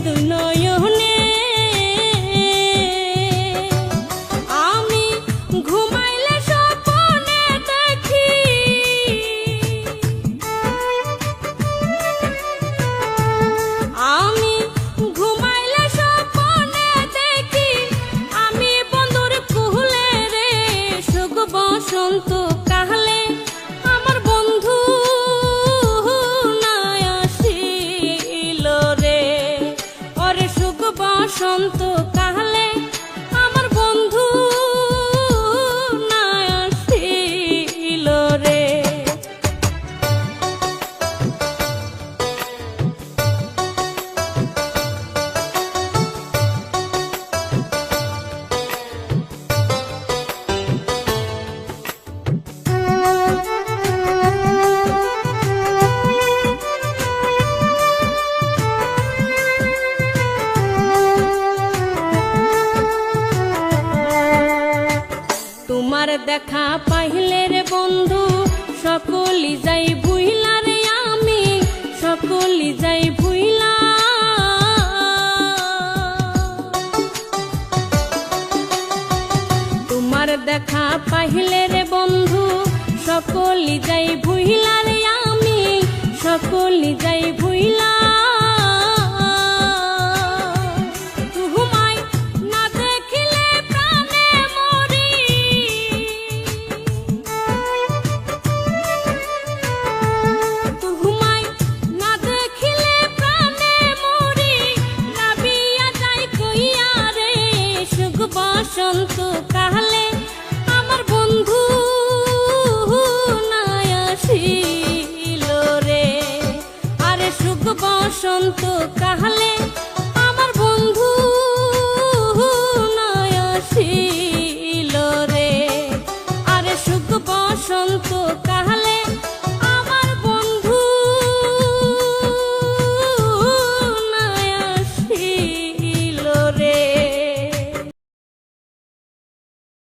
দুই নয়নে আমি ঘুমাইলে স্বপ্নে দেখি আমি ঘুমাইলে স্বপ্নে দেখি আমি বন্ধুর কুহলে রে সুখ বসন্ত কাহলে আমার বন্ধু নাই আসিল রে ওরে সুখ বসন্ত কাহলে আমার বন্ধু নাই আসিল রে। তোমার দেখা পাইলে রে বন্ধু সকলি যাই ভুইলা রে আমি সকলি যাই ভুইলা তোমার দেখা পাইলে রে বন্ধু সকলি যাই ভুইলা রে আমি সকলি যাই ভুইলা।